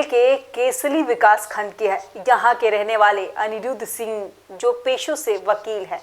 के केसली विकास खंड की है। यहाँ के रहने वाले अनिरुद्ध सिंह जो पेशों से वकील हैं।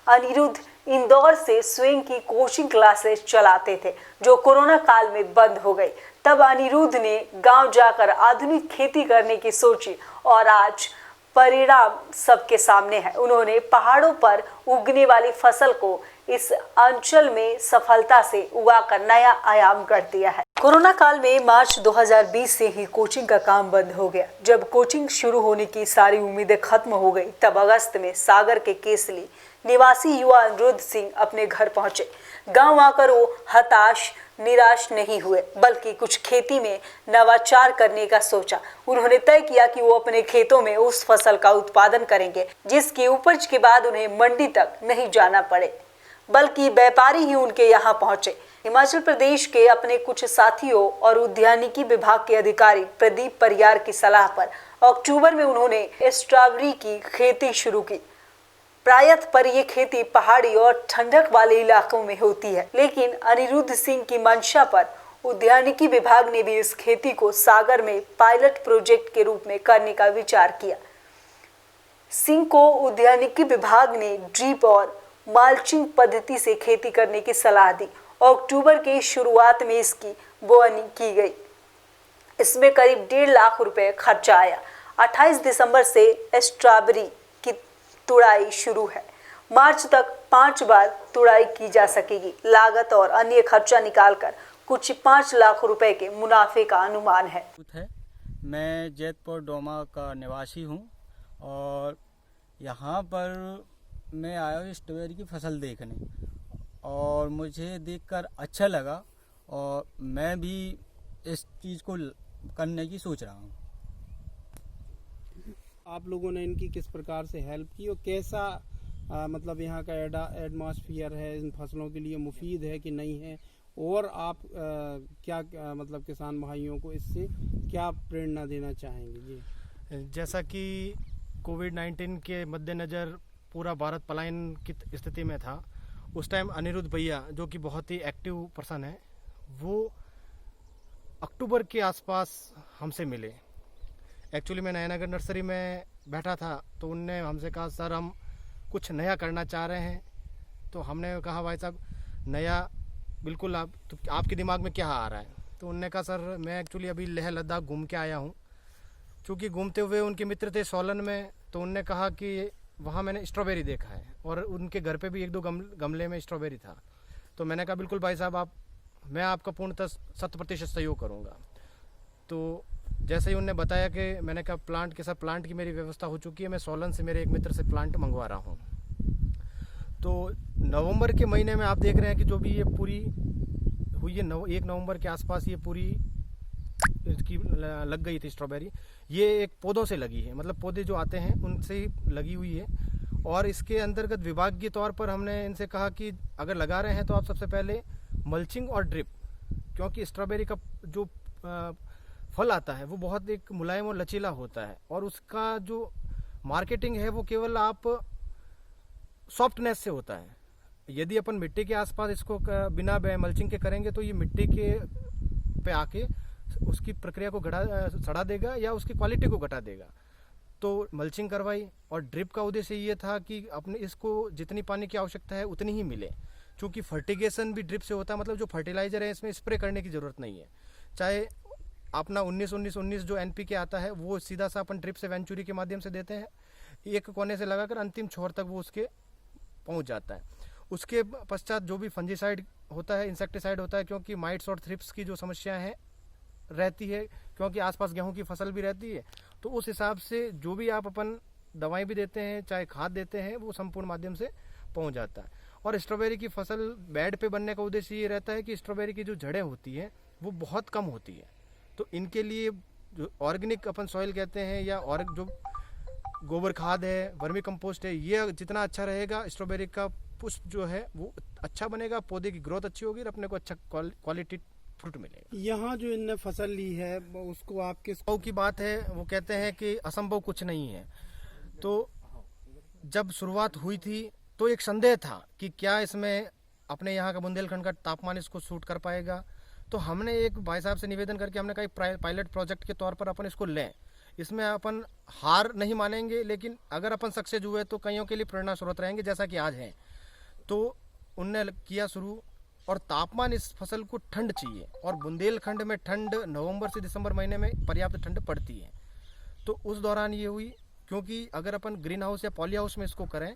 अनिरुद्ध इंदौर से स्वयं की कोचिंग क्लासेस चलाते थे जो कोरोना काल में बंद हो गई। तब अनिरुद्ध ने गांव जाकर आधुनिक खेती करने की सोची और आज परिणाम सबके सामने है। उन्होंने पहाड़ों पर उगने वाली फसल को इस अंचल में सफलता से उगाकर नया आयाम गढ़ दिया है। कोरोना काल में मार्च 2020 से ही कोचिंग का काम बंद हो गया। जब कोचिंग शुरू होने की सारी उम्मीदें खत्म हो गई, तब अगस्त में सागर के केसली निवासी युवा अनिरुद्ध सिंह अपने घर पहुंचे। गांव आकर वो हताश निराश नहीं हुए, बल्कि कुछ खेती में नवाचार करने का सोचा। उन्होंने तय किया कि वो अपने खेतों में उस फसल का उत्पादन करेंगे जिसकी उपज के बाद उन्हें मंडी तक नहीं जाना पड़े, बल्कि व्यापारी ही उनके यहाँ पहुंचे। हिमाचल प्रदेश के अपने कुछ साथियों और उद्यानिकी विभाग के अधिकारी प्रदीप परियार की सलाह पर अक्टूबर में उन्होंने स्ट्रॉबेरी की खेती शुरू की। प्रायः पर यह खेती पहाड़ी और ठंडक वाले इलाकों में होती है, लेकिन अनिरुद्ध सिंह की मंशा पर उद्यानिकी विभाग ने भी इस खेती को सागर में पायलट प्रोजेक्ट के रूप में करने का विचार किया। सिंह को उद्यानिकी विभाग ने ड्रिप और मल्चिंग पद्धति से खेती करने की सलाह दी। अक्टूबर के शुरुआत में इसकी बोअनी की गई। इसमें करीब 1.5 लाख रुपए खर्चा आया। 28 दिसंबर से स्ट्रॉबेरी की तुड़ाई शुरू है। मार्च तक 5 बार तुड़ाई की जा सकेगी। लागत और अन्य खर्चा निकालकर कुछ 5 लाख रुपए के मुनाफे का अनुमान है। मैं जैतपुर डोमा का निवासी हूं और यहाँ पर मैं आया हूँ स्ट्रॉबेरी की फसल देखने और मुझे देखकर अच्छा लगा और मैं भी इस चीज़ को करने की सोच रहा हूँ। आप लोगों ने इनकी किस प्रकार से हेल्प की और कैसा मतलब यहाँ का एटमॉस्फेयर है, इन फसलों के लिए मुफीद है कि नहीं है, और आप क्या मतलब किसान भाइयों को इससे क्या प्रेरणा देना चाहेंगे? जी, जैसा कि कोविड-19 के मद्देनज़र पूरा भारत पलायन की स्थिति में था, उस टाइम अनिरुद्ध भैया जो कि बहुत ही एक्टिव पर्सन है, वो अक्टूबर के आसपास हमसे मिले। एक्चुअली मैं नयनागर नर्सरी में बैठा था तो उनने हमसे कहा सर हम कुछ नया करना चाह रहे हैं। तो हमने कहा भाई साहब नया बिल्कुल तो आपके दिमाग में क्या आ रहा है? तो उनने कहा सर मैं एक्चुअली अभी लेह लद्दाख घूम के आया हूँ। चूँकि घूमते हुए उनके मित्र थे सोलन में, तो उनने कहा कि वहाँ मैंने स्ट्रॉबेरी देखा है और उनके घर पे भी 1-2 गमले में स्ट्रॉबेरी था। तो मैंने कहा बिल्कुल भाई साहब मैं आपका पूर्णतः 100% सहयोग करूँगा। तो जैसे ही उनने बताया कि मैंने कहा प्लांट के साथ प्लांट की मेरी व्यवस्था हो चुकी है, मैं सोलन से मेरे एक मित्र से प्लांट मंगवा रहा हूँ। तो नवंबर के महीने में आप देख रहे हैं कि जो भी ये पूरी हुई है 1 नवंबर के आसपास ये पूरी इसकी लग गई थी स्ट्रॉबेरी। ये एक पौधों से लगी है, मतलब पौधे जो आते हैं उनसे ही लगी हुई है। और इसके अंतर्गत विभाग के तौर पर हमने इनसे कहा कि अगर लगा रहे हैं तो आप सबसे पहले मल्चिंग और ड्रिप, क्योंकि स्ट्रॉबेरी का जो फल आता है वो बहुत एक मुलायम और लचीला होता है और उसका जो मार्केटिंग है वो केवल आप सॉफ्टनेस से होता है। यदि अपन मिट्टी के आसपास इसको बिना मल्चिंग के करेंगे तो ये मिट्टी के पे आके उसकी प्रक्रिया को सड़ा देगा या उसकी क्वालिटी को घटा देगा। तो मल्चिंग करवाई और ड्रिप का उद्देश्य ये था कि अपने इसको जितनी पानी की आवश्यकता है उतनी ही मिले। चूँकि फर्टिगेशन भी ड्रिप से होता है, मतलब जो फर्टिलाइजर है इसमें स्प्रे करने की ज़रूरत नहीं है। चाहे अपना 19-19-19 जो NPK आता है वो सीधा सा अपन ड्रिप से वेंचुरी के माध्यम से देते हैं, एक कोने से लगाकर अंतिम छोर तक वो उसके पहुंच जाता है। उसके पश्चात जो भी फंजीसाइड होता है, इंसेक्टिसाइड होता है, क्योंकि माइट्स और थ्रिप्स की जो समस्या है रहती है, क्योंकि आसपास गेहूं की फसल भी रहती है, तो उस हिसाब से जो भी आप अपन दवाएं भी देते हैं चाहे खाद देते हैं वो संपूर्ण माध्यम से पहुंच जाता है। और स्ट्रॉबेरी की फसल बेड पे बनने का उद्देश्य ये रहता है कि स्ट्रॉबेरी की जो जड़ें होती हैं वो बहुत कम होती है। तो इनके लिए जो ऑर्गेनिक अपन सॉइल कहते हैं या और जो गोबर खाद है, वर्मी कंपोस्ट है, ये जितना अच्छा रहेगा स्ट्रॉबेरी का पुष्प जो है वो अच्छा बनेगा, पौधे की ग्रोथ अच्छी होगी और अपने को अच्छा क्वालिटी फ्रूट मिलेगा। यहाँ जो इनने फसल ली है उसको आप किस की बात है, वो कहते हैं कि असंभव कुछ नहीं है। तो जब शुरुआत हुई थी तो एक संदेह था कि क्या इसमें अपने यहाँ का बुंदेलखंड का तापमान इसको सूट कर पाएगा, तो हमने एक भाई साहब से निवेदन करके हमने कहा पायलट प्रोजेक्ट के तौर पर अपन इसको लें, इसमें अपन हार नहीं मानेंगे, लेकिन अगर अपन सक्सेस हुए तो कईयों के लिए प्रेरणा स्रोत रहेंगे जैसा कि आज है। तो उनने किया शुरू, और तापमान इस फसल को ठंड चाहिए, और बुंदेलखंड में ठंड नवंबर से दिसंबर महीने में पर्याप्त ठंड पड़ती है। तो उस दौरान ये हुई, क्योंकि अगर अपन ग्रीन हाउस या पॉली हाउस में इसको करें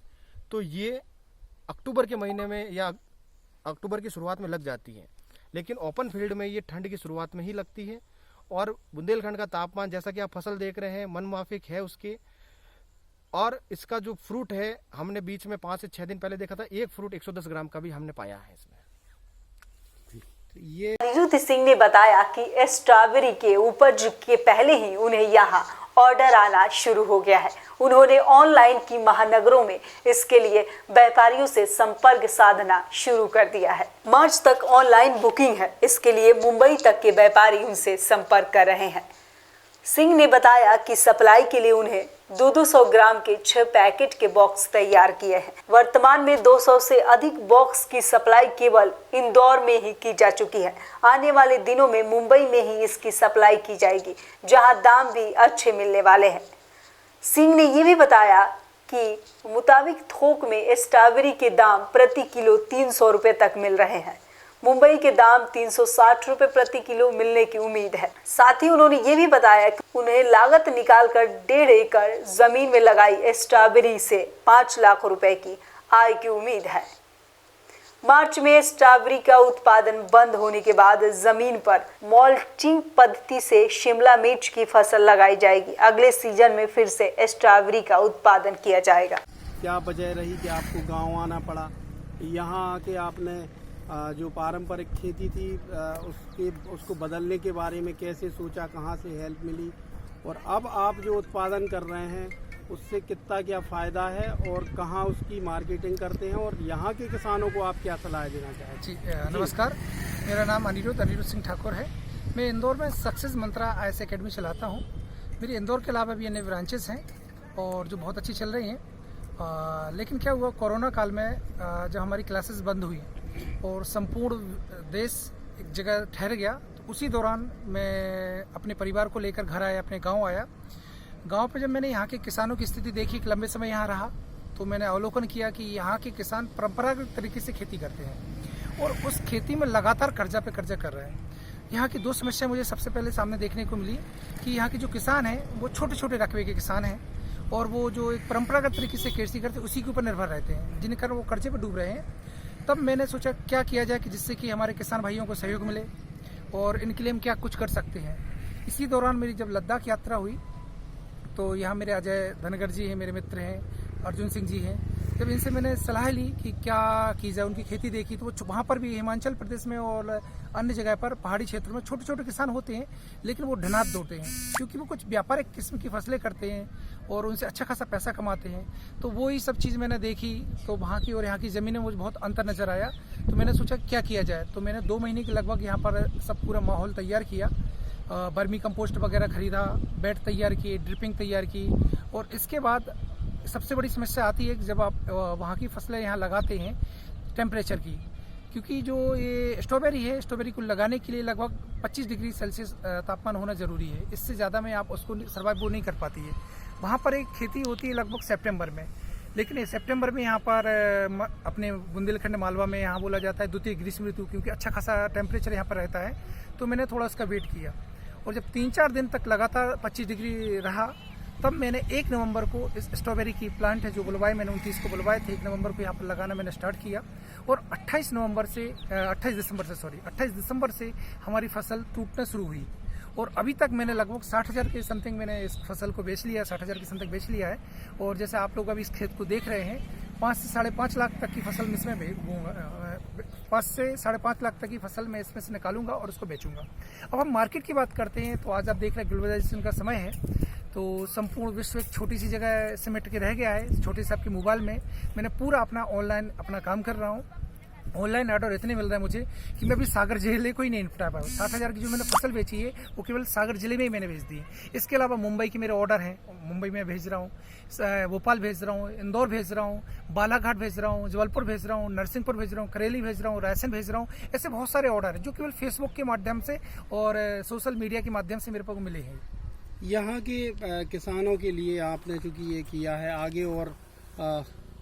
तो ये अक्टूबर के महीने में या अक्टूबर की शुरुआत में लग जाती है, लेकिन ओपन फील्ड में ये ठंड की शुरुआत में ही लगती है। और बुंदेलखंड का तापमान जैसा कि आप फसल देख रहे हैं मनमाफिक है उसके, और इसका जो फ्रूट है हमने बीच में 5 से 6 दिन पहले देखा था, एक फ्रूट 110 ग्राम का भी हमने पाया है इसमें। ये अनिरुद्ध सिंह ने बताया कि स्ट्रॉबेरी के उपज के पहले ही उन्हें यहाँ ऑर्डर आना शुरू हो गया है। उन्होंने ऑनलाइन की महानगरों में इसके लिए व्यापारियों से संपर्क साधना शुरू कर दिया है। मार्च तक ऑनलाइन बुकिंग है, इसके लिए मुंबई तक के व्यापारी उनसे संपर्क कर रहे हैं। सिंह ने बताया कि सप्लाई के लिए उन्हें 200 ग्राम के 6 पैकेट के बॉक्स तैयार किए हैं। वर्तमान में 200 से अधिक बॉक्स की सप्लाई केवल इंदौर में ही की जा चुकी है। आने वाले दिनों में मुंबई में ही इसकी सप्लाई की जाएगी, जहां दाम भी अच्छे मिलने वाले हैं। सिंह ने ये भी बताया कि मुताबिक थोक में स्ट्रॉबेरी के दाम प्रति किलो 300 रुपये तक मिल रहे हैं। मुंबई के दाम 360 रुपये प्रति किलो मिलने की उम्मीद है। साथ ही उन्होंने ये भी बताया कि उन्हें लागत निकालकर 1.5 एकड़ जमीन में लगाई स्ट्रॉबेरी से 5 लाख रुपए की आय की उम्मीद है। मार्च में स्ट्रॉबेरी का उत्पादन बंद होने के बाद जमीन पर मल्चिंग पद्धति से शिमला मिर्च की फसल लगाई जाएगी। अगले सीजन में फिर से स्ट्रॉबेरी का उत्पादन किया जाएगा। क्या वजह रही कि आपको गांव आना पड़ा? यहाँ आके आपने जो पारंपरिक खेती थी उसको बदलने के बारे में कैसे सोचा, कहाँ से हेल्प मिली, और अब आप जो उत्पादन कर रहे हैं उससे कितना क्या फ़ायदा है और कहाँ उसकी मार्केटिंग करते हैं, और यहाँ के किसानों को आप क्या सलाह देना चाहते जी नमस्कार, मेरा नाम अनिरुद्ध सिंह ठाकुर है। मैं इंदौर में सक्सेस मंत्रा IAS एकेडमी चलाता हूँ। मेरी इंदौर के अलावा भी अन्य ब्रांचेस हैं और जो बहुत अच्छी चल रही हैं। लेकिन क्या हुआ, कोरोना काल में जब हमारी क्लासेस बंद हुई और संपूर्ण देश एक जगह ठहर गया, तो उसी दौरान मैं अपने परिवार को लेकर घर आया, अपने गांव आया। गांव पे जब मैंने यहाँ के किसानों की स्थिति देखी, एक लंबे समय यहाँ रहा, तो मैंने अवलोकन किया कि यहाँ के किसान परंपरागत तरीके से खेती करते हैं और उस खेती में लगातार कर्जा पे कर्जा कर रहे हैं। यहाँ की 2 समस्या मुझे सबसे पहले सामने देखने को मिली कि यहाँ के जो किसान हैं वो छोटे छोटे रकबे के किसान हैं और वो जो एक परंपरागत तरीके से खेती करते हैं उसी के ऊपर निर्भर रहते हैं, जिनके कारण वो कर्जे पर डूब रहे हैं। तब मैंने सोचा क्या किया जाए कि जिससे कि हमारे किसान भाइयों को सहयोग मिले और इनके लिए हम क्या कुछ कर सकते हैं। इसी दौरान मेरी जब लद्दाख यात्रा हुई तो यहाँ मेरे अजय धनगर जी हैं, मेरे मित्र हैं, अर्जुन सिंह जी हैं। जब इनसे मैंने सलाह ली कि क्या की जाए, उनकी खेती देखी, तो वो वहाँ पर भी हिमाचल प्रदेश में और अन्य जगह पर पहाड़ी क्षेत्रों में छोटे छोटे किसान होते हैं, लेकिन वो ढनात दौड़ते हैं क्योंकि वो कुछ व्यापारिक किस्म की फसलें करते हैं और उनसे अच्छा खासा पैसा कमाते हैं। तो वो ही सब चीज़ मैंने देखी, तो वहाँ की और यहाँ की ज़मीनें मुझे बहुत अंतर नज़र आया। तो मैंने सोचा क्या किया जाए, तो मैंने 2 महीने के लगभग यहाँ पर सब पूरा माहौल तैयार किया, बर्मी कंपोस्ट वगैरह खरीदा, बेड तैयार किए, ड्रिपिंग तैयार की। और इसके बाद सबसे बड़ी समस्या आती है कि जब आप वहाँ की फसलें यहाँ लगाते हैं टेम्परेचर की, क्योंकि जो ये स्ट्रॉबेरी है, स्ट्रॉबेरी को लगाने के लिए लगभग 25 डिग्री सेल्सियस तापमान होना ज़रूरी है। इससे ज़्यादा में आप उसको सर्वाइव नहीं कर पाती है। वहाँ पर एक खेती होती है लगभग सितंबर में, लेकिन सितंबर में यहाँ पर अपने बुंदेलखंड मालवा में यहाँ बोला जाता है द्वितीय ग्रीष्म ऋतु, क्योंकि अच्छा खासा टेम्परेचर यहाँ पर रहता है। तो मैंने थोड़ा उसका वेट किया और जब 3-4 दिन तक लगातार 25 डिग्री रहा, तब मैंने 1 नवंबर को इस स्ट्रॉबेरी की प्लांट है जो बुलवाए, मैंने 29 को बुलवाए थे, 1 नवंबर को यहाँ पर लगाना मैंने स्टार्ट किया और 28 दिसंबर से हमारी फसल टूटना शुरू हुई और अभी तक मैंने लगभग 60,000 के समथिंग मैंने इस फसल को बेच लिया, 60,000 के समथिंग बेच लिया है। और जैसे आप लोग अभी इस खेत को देख रहे हैं, 5 से 5.5 लाख तक की फसल इसमें 5 से 5.5 लाख तक की फसल मैं इसमें से निकालूंगा और उसको बेचूंगा। अब हम मार्केट की बात करते हैं तो आज आप देख रहे हैं ग्लोबलाइजेशन का समय है, तो संपूर्ण विश्व एक छोटी सी जगह सिमट के रह गया है। छोटे से आपके मोबाइल में मैंने पूरा अपना ऑनलाइन अपना काम कर रहा हूँ ऑनलाइन ऑर्डर इतने मिल रहे हैं मुझे कि मैं अभी सागर जिले को ही नहीं निपटा पाया। 60,000 की जो मैंने फसल बेची है वो केवल सागर जिले में ही मैंने भेज दी है। इसके अलावा मुंबई के मेरे ऑर्डर हैं, मुंबई में भेज रहा हूँ, भोपाल भेज रहा हूँ, इंदौर भेज रहा हूँ, बालाघाट भेज रहा हूँ, जबलपुर भेज रहा हूँ, नरसिंहपुर भेज रहा हूँ, करेली भेज रहा हूँ, रायसेन भेज रहा हूँ। ऐसे बहुत सारे ऑर्डर हैं जो केवल फेसबुक के माध्यम से और सोशल मीडिया के माध्यम से मेरे को मिले हैं। यहाँ के किसानों के लिए आपने चूँकि ये किया है, आगे और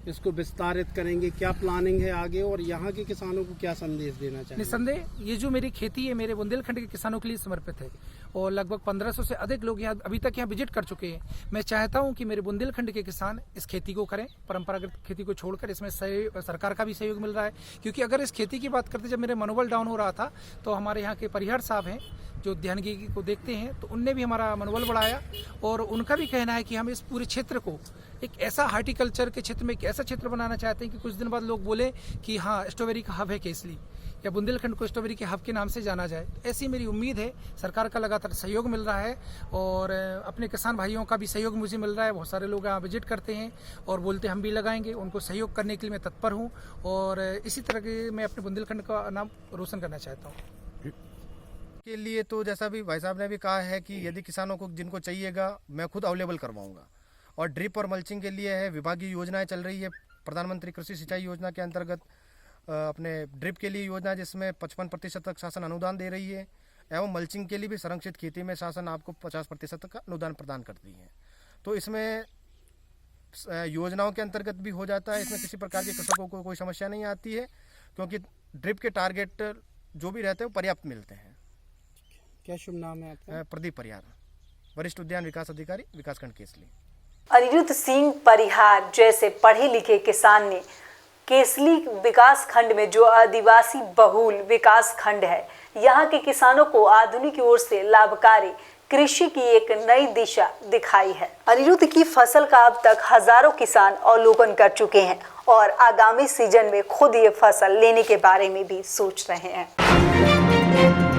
इसको विस्तारित करेंगे, क्या प्लानिंग है आगे, और यहाँ के किसानों को क्या संदेश देना चाहिए? निस्संदेह ये जो मेरी खेती है मेरे बुंदेलखंड के किसानों के लिए समर्पित है और लगभग 1500 से अधिक लोग यहाँ अभी तक यहाँ विजिट कर चुके हैं। मैं चाहता हूँ कि मेरे बुंदेलखंड के किसान इस खेती को करें, परंपरागत खेती को छोड़कर। इसमें सरकार का भी सहयोग मिल रहा है, क्योंकि अगर इस खेती की बात करते जब मेरे मनोबल डाउन हो रहा था तो हमारे यहाँ के परिहार साहब हैं जो ध्यानगी को देखते हैं, तो उनने भी हमारा मनोबल बढ़ाया और उनका भी कहना है कि हम इस पूरे क्षेत्र को एक ऐसा हार्टिकल्चर के क्षेत्र में एक ऐसा क्षेत्र बनाना चाहते हैं कि कुछ दिन बाद लोग बोले कि हाँ स्ट्रॉबेरी का हब है केसली, या बुंदेलखंड को स्ट्रॉबेरी के हब के नाम से जाना जाए। ऐसी मेरी उम्मीद है। सरकार का लगातार सहयोग मिल रहा है और अपने किसान भाइयों का भी सहयोग मुझे मिल रहा है। बहुत सारे लोग यहाँ विजिट करते हैं और बोलते हम भी लगाएंगे। उनको सहयोग करने के लिए मैं तत्पर हूँ और इसी तरह के मैं अपने बुंदेलखंड का नाम रोशन करना चाहता हूँ। के लिए तो जैसा भी भाई साहब ने भी कहा है कि यदि किसानों को जिनको चाहिएगा मैं खुद अवेलेबल करवाऊंगा। और ड्रिप और मल्चिंग के लिए है विभागीय योजनाएं चल रही है। प्रधानमंत्री कृषि सिंचाई योजना के अंतर्गत अपने ड्रिप के लिए योजना जिसमें 55% तक शासन अनुदान दे रही है, एवं मल्चिंग के लिए भी संरक्षित खेती में शासन आपको 50% तक का अनुदान प्रदान करती है। तो इसमें योजनाओं के अंतर्गत भी हो जाता है। इसमें किसी प्रकार के कृषकों को कोई समस्या नहीं आती है, क्योंकि ड्रिप के टारगेट जो भी रहते हैं वो पर्याप्त मिलते हैं। क्या शुभ नाम है आपका? प्रदीप परिहार, वरिष्ठ उद्यान विकास अधिकारी, विकासखंड केसली। अनिरुद्ध सिंह परिहार जैसे पढ़े लिखे किसान ने केसली विकास खंड में, जो आदिवासी बहुल विकास खंड है, यहाँ के किसानों को आधुनिक ओर से लाभकारी कृषि की एक नई दिशा दिखाई है। अनिरुद्ध की फसल का अब तक हजारों किसान अवलोकन कर चुके हैं और आगामी सीजन में खुद ये फसल लेने के बारे में भी सोच रहे हैं।